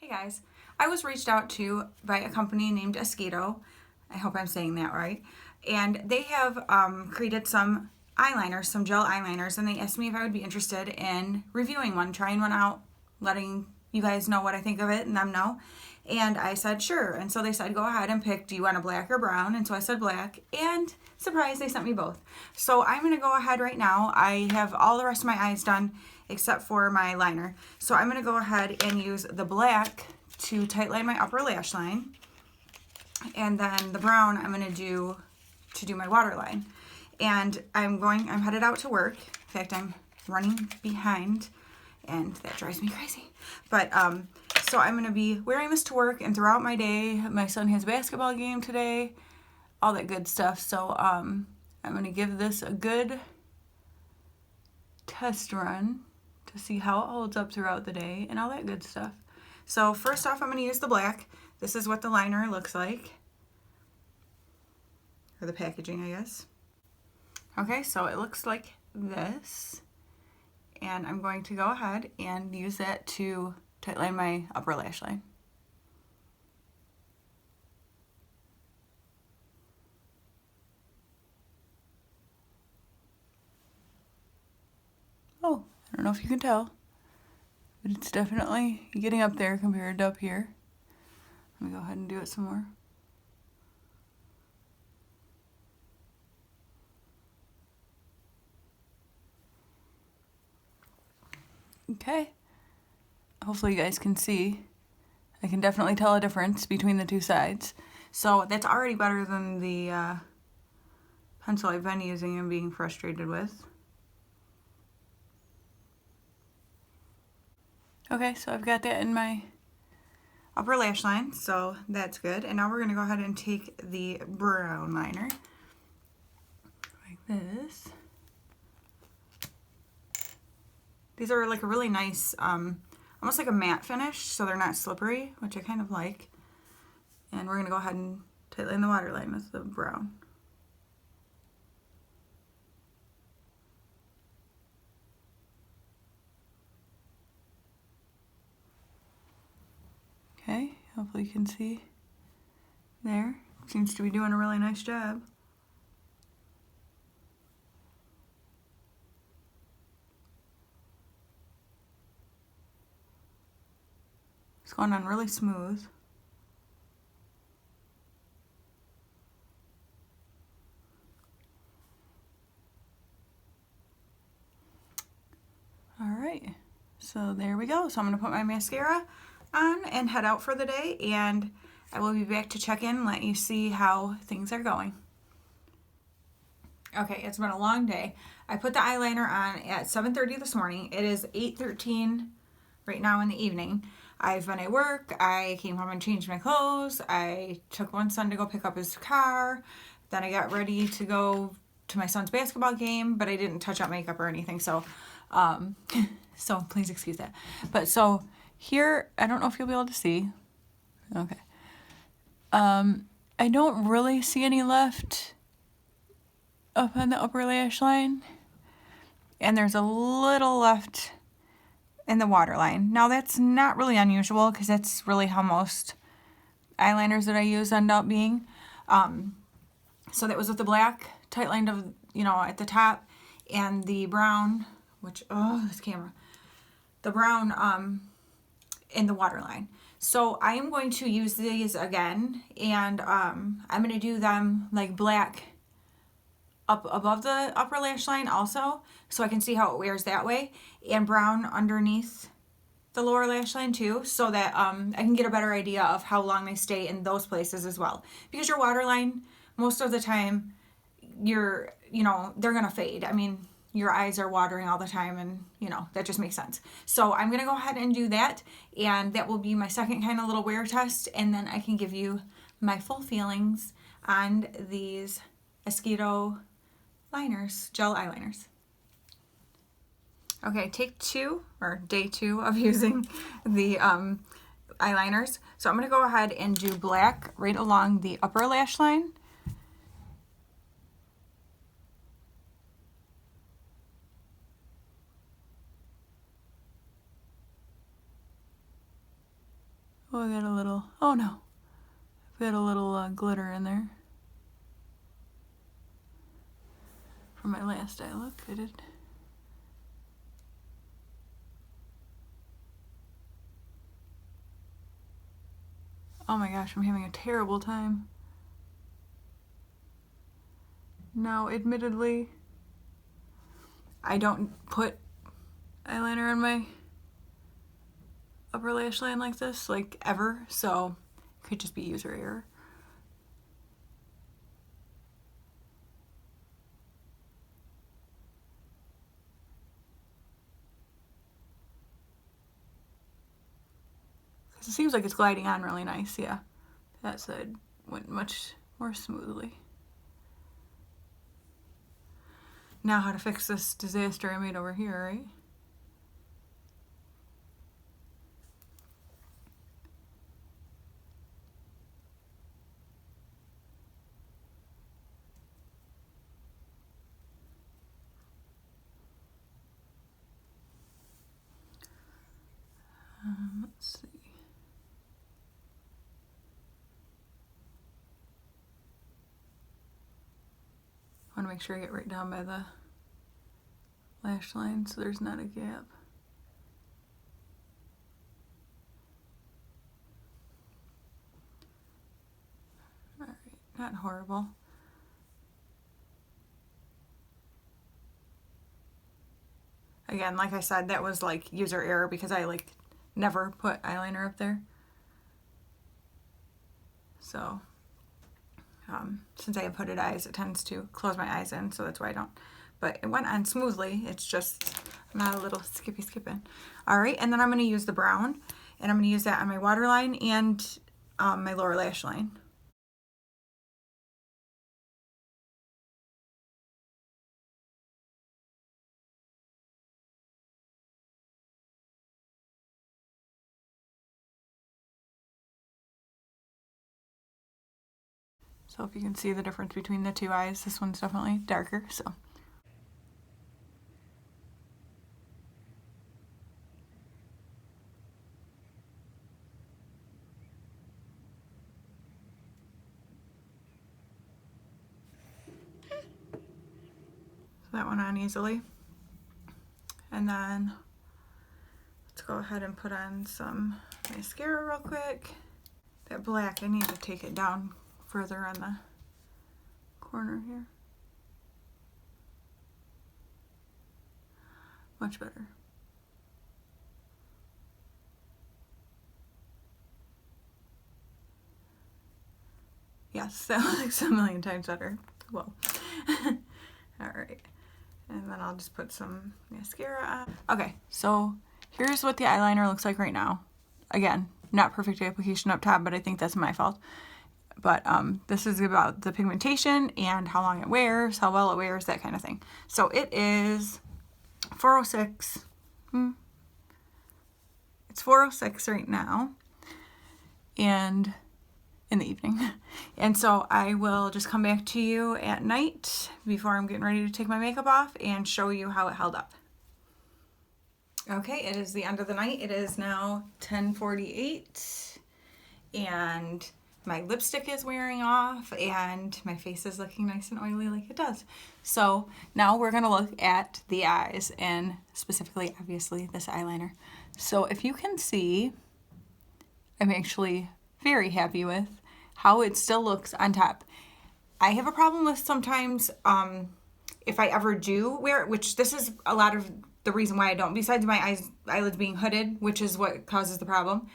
Hey guys, I was reached out to by a company named Esqido. I hope I'm saying that right. And they have created some eyeliners, some gel eyeliners, and they asked me if I would be interested in reviewing one, trying one out, letting you guys know what I think of it and them know. And I said sure. And so they said go ahead and pick, do you want a black or brown? And so I said black, and surprise, they sent me both. So I'm going to go ahead right now. I have all the rest of my eyes done except for my liner. So I'm going to go ahead and use the black to tightline my upper lash line. And then the brown I'm going to do my waterline. And I'm headed out to work. In fact, I'm running behind and that drives me crazy. But so I'm going to be wearing this to work and throughout my day. My son has a basketball game today, all that good stuff. So I'm going to give this a good test run to see how it holds up throughout the day and all that good stuff. So first off, I'm going to use the black. This is what the liner looks like, or the packaging, I guess. Okay, so it looks like this, and I'm going to go ahead and use that to tightline my upper lash line. Oh, I don't know if you can tell, but it's definitely getting up there compared to up here. Let me go ahead and do it some more. Okay, hopefully you guys can see. I can definitely tell a difference between the two sides. So that's already better than the pencil I've been using and being frustrated with. Okay, so I've got that in my upper lash line, so that's good. And now we're going to go ahead and take the brown liner, like this. These are like a really nice, almost like a matte finish, so they're not slippery, which I kind of like. And we're going to go ahead and tightline the waterline with the brown. Okay, hopefully you can see there. Seems to be doing a really nice job. It's going on really smooth. Alright, so there we go. So I'm going to put my mascara on and head out for the day, and I will be back to check in and let you see how things are going. Okay, it's been a long day. I put the eyeliner on at 7:30 this morning. It is 8:13 right now in the evening. I've been at work. I came home and changed my clothes. I took one son to go pick up his car. Then I got ready to go to my son's basketball game, but I didn't touch up makeup or anything, so so please excuse that. But so here, I don't know if you'll be able to see. Okay. I don't really see any left up on the upper lash line. And there's a little left in the waterline. Now that's not really unusual because that's really how most eyeliners that I use end up being. So that was with the black tightlined of, at the top, and the brown, which, this camera, the brown in the waterline. So I am going to use these again, and I'm going to do them like black up above the upper lash line also, so I can see how it wears that way, and brown underneath the lower lash line too, so that I can get a better idea of how long they stay in those places as well. Because your waterline, most of the time, they're gonna fade. I mean, your eyes are watering all the time, and that just makes sense. So I'm gonna go ahead and do that, and that will be my second kind of little wear test, and then I can give you my full feelings on these Esqido liners, gel eyeliners. Okay, take two, or day two of using the eyeliners. So I'm going to go ahead and do black right along the upper lash line. Oh, I got a little, oh no. I've got a little glitter in there. From my last eye look, I did. Oh my gosh, I'm having a terrible time. Now, admittedly, I don't put eyeliner on my upper lash line like this, like ever, so it could just be user error. Because it seems like it's gliding on really nice, yeah. That side went much more smoothly. Now how to fix this disaster I made over here, right? Let's see. I want to make sure I get right down by the lash line so there's not a gap. Alright, not horrible. Again, like I said, that was like user error because I like never put eyeliner up there. So, since I have hooded eyes, it tends to close my eyes in, so that's why I don't. But it went on smoothly. It's just not a little skipping. All right, and then I'm going to use the brown, and I'm going to use that on my waterline and my lower lash line. So if you can see the difference between the two eyes, this one's definitely darker, so. That one on easily. And then let's go ahead and put on some mascara real quick. That black, I need to take it down further on the corner here. Much better. Yes, that looks a million times better. Whoa. Alright. And then I'll just put some mascara on. Okay, so here's what the eyeliner looks like right now. Again, not perfect application up top, but I think that's my fault. But this is about the pigmentation and how long it wears, how well it wears, that kind of thing. So it is 406. It's 406 right now. And in the evening. And so I will just come back to you at night before I'm getting ready to take my makeup off and show you how it held up. Okay, it is the end of the night. It is now 10:48 and my lipstick is wearing off and my face is looking nice and oily like it does. So now we're gonna look at the eyes and specifically, obviously, this eyeliner. So if you can see, I'm actually very happy with how it still looks on top. I have a problem with sometimes if I ever do wear it, which this is a lot of the reason why I don't, besides my eyelids being hooded, which is what causes the problem.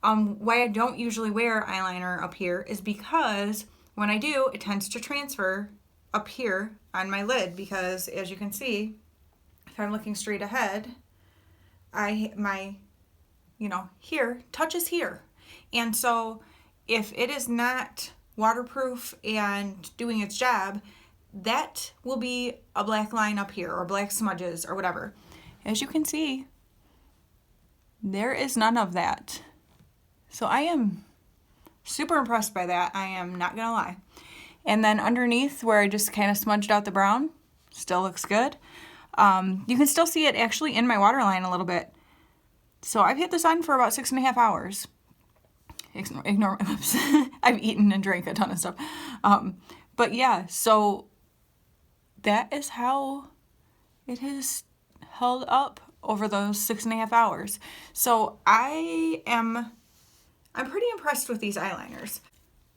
Why I don't usually wear eyeliner up here is because when I do, it tends to transfer up here on my lid because, as you can see, if I'm looking straight ahead, my here touches here. And so if it is not waterproof and doing its job, that will be a black line up here or black smudges or whatever. As you can see, there is none of that. So I am super impressed by that. I am not gonna lie. And then underneath where I just kind of smudged out the brown, still looks good. You can still see it actually in my waterline a little bit. So I've had this on for about 6.5 hours. Ignore my lips. I've eaten and drank a ton of stuff. But yeah, so that is how it has held up over those 6.5 hours. So I'm pretty impressed with these eyeliners.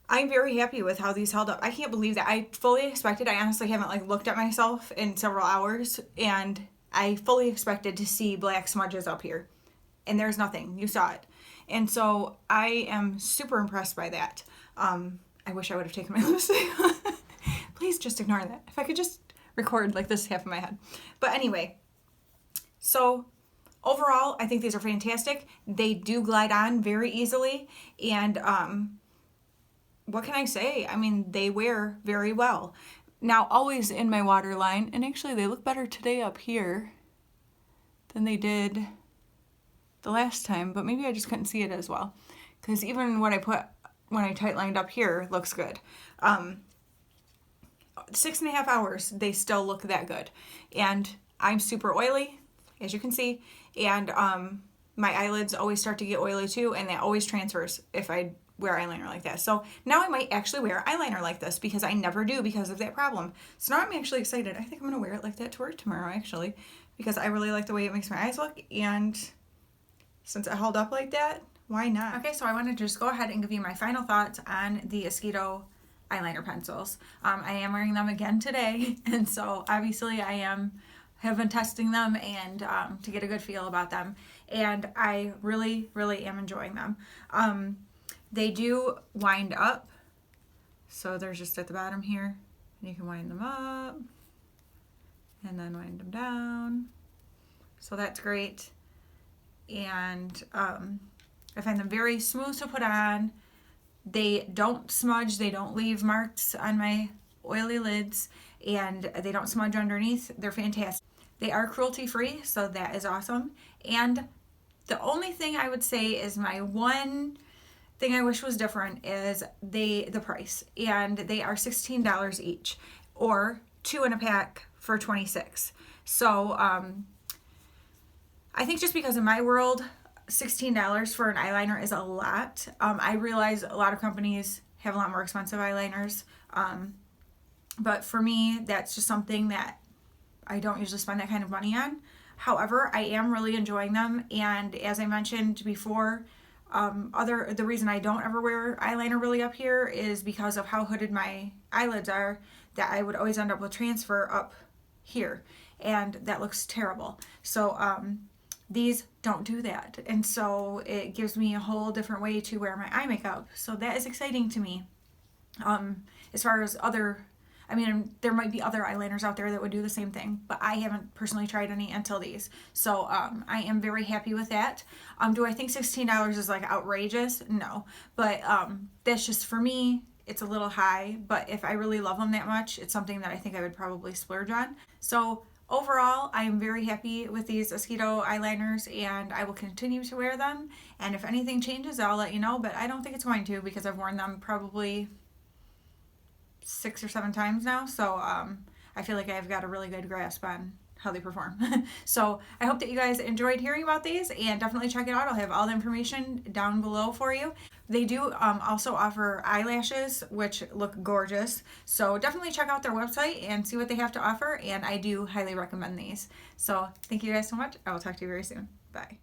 I'm very happy with how these held up. I can't believe that. I fully expected, I honestly haven't like looked at myself in several hours, and I fully expected to see black smudges up here. And there's nothing. You saw it. And so I am super impressed by that. I wish I would have taken my lipstick. Please just ignore that. If I could just record like this half of my head. But anyway, so overall, I think these are fantastic. They do glide on very easily. And what can I say? I mean, they wear very well. Now, always in my waterline, and actually they look better today up here than they did the last time, but maybe I just couldn't see it as well. Because even when I tight lined up here, looks good. 6.5 hours, they still look that good. And I'm super oily, as you can see, and my eyelids always start to get oily too, and that always transfers if I wear eyeliner like that. So now I might actually wear eyeliner like this, because I never do because of that problem. So now I'm actually excited. I think I'm gonna wear it like that to work tomorrow, actually, because I really like the way it makes my eyes look, and since it held up like that, why not? Okay, so I want to just go ahead and give you my final thoughts on the Esqido eyeliner pencils. I am wearing them again today, and so obviously I have been testing them and to get a good feel about them, and I really, really am enjoying them. They do wind up, so they're just at the bottom here, and you can wind them up and then wind them down, so that's great. And I find them very smooth to put on. They don't smudge, they don't leave marks on my oily lids, and they don't smudge underneath. They're fantastic. They are cruelty free, so that is awesome. And the only thing I would say is my one thing I wish was different is the price. And they are $16 each, or 2 in a pack for $26. So I think just because in my world, $16 for an eyeliner is a lot. I realize a lot of companies have a lot more expensive eyeliners. But for me, that's just something that I don't usually spend that kind of money on. However, I am really enjoying them. And as I mentioned before, the reason I don't ever wear eyeliner really up here is because of how hooded my eyelids are, that I would always end up with transfer up here. And that looks terrible. So these don't do that. And so it gives me a whole different way to wear my eye makeup. So that is exciting to me. As far as there might be other eyeliners out there that would do the same thing, but I haven't personally tried any until these. So I am very happy with that. Do I think $16 is like outrageous? No, but that's just, for me, it's a little high, but if I really love them that much, it's something that I think I would probably splurge on. So overall, I am very happy with these Esqido eyeliners, and I will continue to wear them. And if anything changes, I'll let you know, but I don't think it's going to, because I've worn them probably 6 or 7 times now. So I feel like I've got a really good grasp on how they perform. So I hope that you guys enjoyed hearing about these, and definitely check it out. I'll have all the information down below for you. They do also offer eyelashes, which look gorgeous. So definitely check out their website and see what they have to offer. And I do highly recommend these. So thank you guys so much. I will talk to you very soon. Bye.